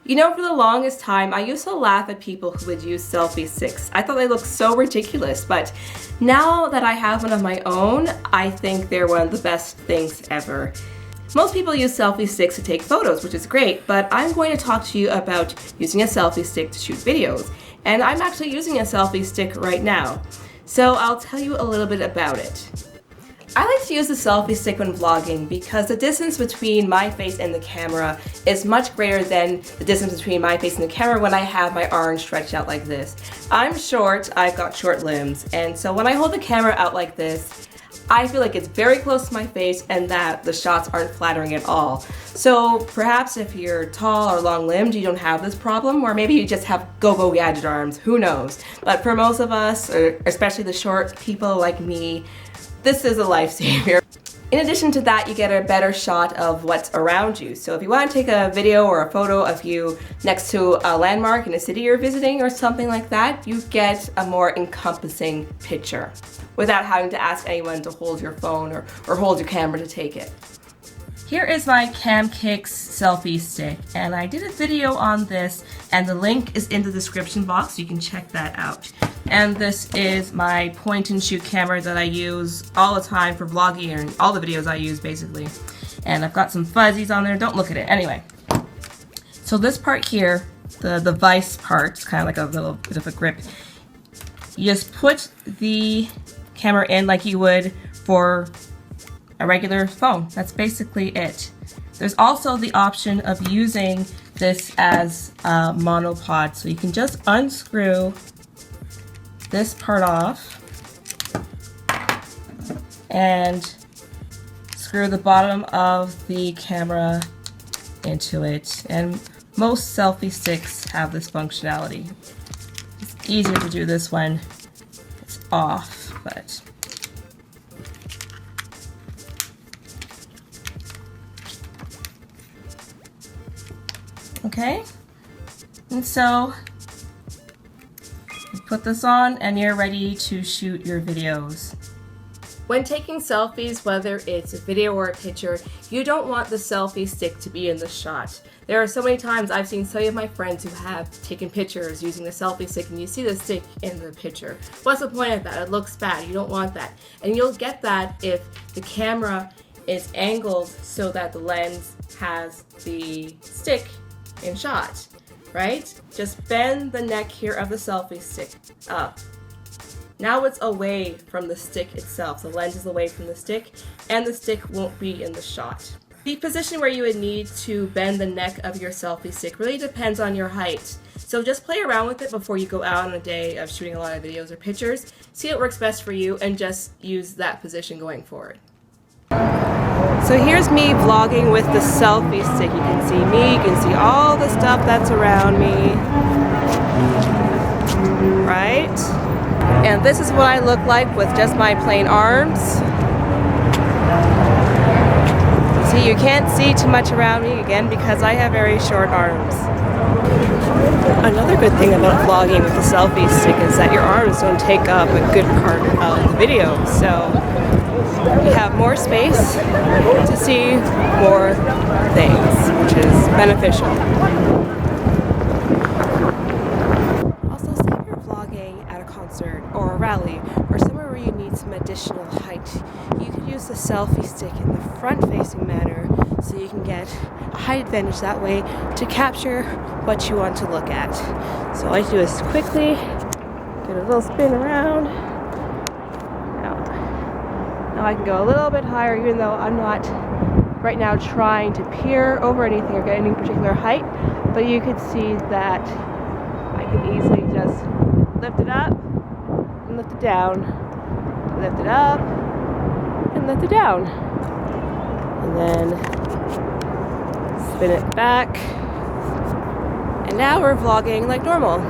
You know, for the longest time, I used to laugh at people who would use selfie sticks. I thought they looked so ridiculous, but now that I have one of my own, I think they're one of the best things ever. Most people use selfie sticks to take photos, which is great, but I'm going to talk to you about using a selfie stick to shoot videos. And I'm actually using a selfie stick right now. So I'll tell you a little bit about it. I like to use the selfie stick when vlogging because the distance between my face and the camera is much greater than the distance between my face and the camera when I have my arms stretched out like this. I'm short, I've got short limbs, and so when I hold the camera out like this, I feel like it's very close to my face and that the shots aren't flattering at all. So perhaps if you're tall or long-limbed, you don't have this problem, or maybe you just have go-go gadget arms, who knows. But for most of us, or especially the short people like me, this is a lifesaver. In addition to that, you get a better shot of what's around you. So if you want to take a video or a photo of you next to a landmark in a city you're visiting or something like that, you get a more encompassing picture without having to ask anyone to hold your phone or hold your camera to take it. Here is my Kytt selfie stick, and I did a video on this, and the link is in the description box, so you can check that out. And this is my point and shoot camera that I use all the time for vlogging and all the videos I use basically. And I've got some fuzzies on there, don't look at it. Anyway, so this part here, the vise part, it's kind of like a little bit of a grip. You just put the camera in like you would for a regular phone. That's basically it. There's also the option of using this as a monopod, so you can just unscrew this part off and screw the bottom of the camera into it. And most selfie sticks have this functionality. It's easier to do this when it's off, but okay, and so you put this on and you're ready to shoot your videos. When taking selfies, whether it's a video or a picture, you don't want the selfie stick to be in the shot. There are so many times I've seen some of my friends who have taken pictures using the selfie stick and you see the stick in the picture. What's the point of that? It looks bad. You don't want that. And you'll get that if the camera is angled so that the lens has the stick in shot, right? Just bend the neck here of the selfie stick up. Now it's away from the stick itself. The lens is away from the stick and the stick won't be in the shot. The position where you would need to bend the neck of your selfie stick really depends on your height. So just play around with it before you go out on a day of shooting a lot of videos or pictures. See what works best for you and just use that position going forward. So here's me vlogging with the selfie stick. You can see me, you can see all the stuff that's around me, right? And this is what I look like with just my plain arms. See, you can't see too much around me again because I have very short arms. Another good thing about vlogging with the selfie stick is that your arms don't take up a good part of the video. So you have more space to see more things, which is beneficial. Also, say if you're vlogging at a concert or a rally or somewhere where you need some additional height, you could use the selfie stick in the front-facing manner so you can get a height advantage that way to capture what you want to look at. So all I do is quickly get a little spin around. Now I can go a little bit higher even though I'm not right now trying to peer over anything or get any particular height, but you could see that I can easily just lift it up and lift it down, lift it up and lift it down, and then spin it back, and now we're vlogging like normal.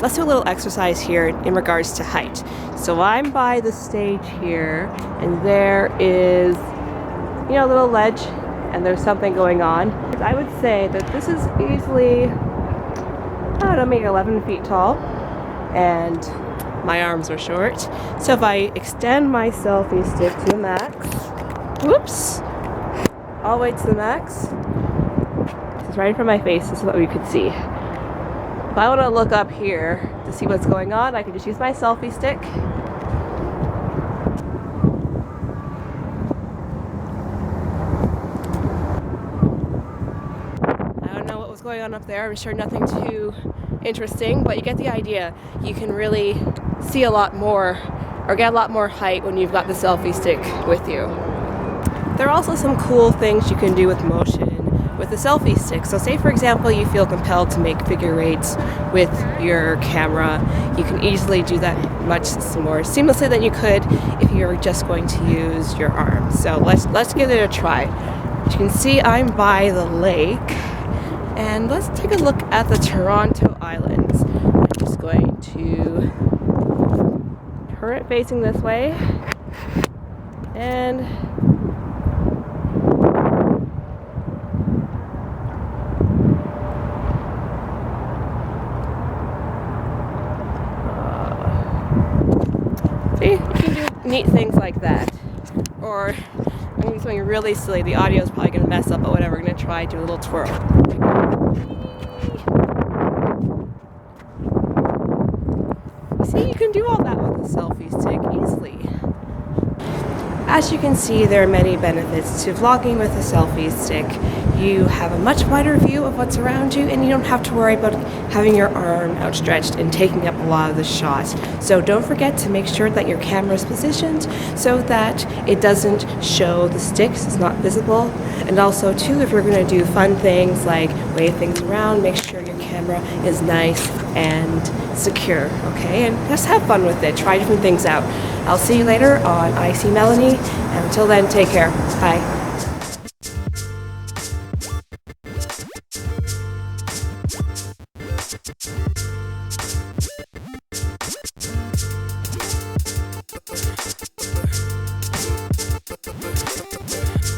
Let's do a little exercise here in regards to height. So I'm by the stage here, and there is, you know, a little ledge, and there's something going on. I would say that this is easily, I don't know, maybe 11 feet tall, and my arms are short. So if I extend my selfie stick to the max, whoops, all the way to the max, It's right in front of my face. This is what we could see. If I want to look up here to see what's going on, I can just use my selfie stick. I don't know what was going on up there. I'm sure nothing too interesting, but you get the idea. You can really see a lot more or get a lot more height when you've got the selfie stick with you. There are also some cool things you can do with motion with the selfie stick. So say for example you feel compelled to make figure eights with your camera, you can easily do that much more seamlessly than you could if you were just going to use your arm. So let's give it a try. As you can see, I'm by the lake, and let's take a look at the Toronto Islands. I'm just going to turn it facing this way, and see, you can do neat things like that. Or I'm going to do something really silly. The audio is probably going to mess up, but whatever. We're going to try do a little twirl. You see, you can do all that with a selfie stick easily. As you can see, there are many benefits to vlogging with a selfie stick. You have a much wider view of what's around you, and you don't have to worry about having your arm outstretched and taking up a lot of the shot. So don't forget to make sure that your camera is positioned so that it doesn't show the sticks, it's not visible. And also too, if you're going to do fun things like wave things around, make sure your camera is nice and secure, okay? And just have fun with it, try different things out. I'll see you later on I See Melanie, and until then, take care. Bye.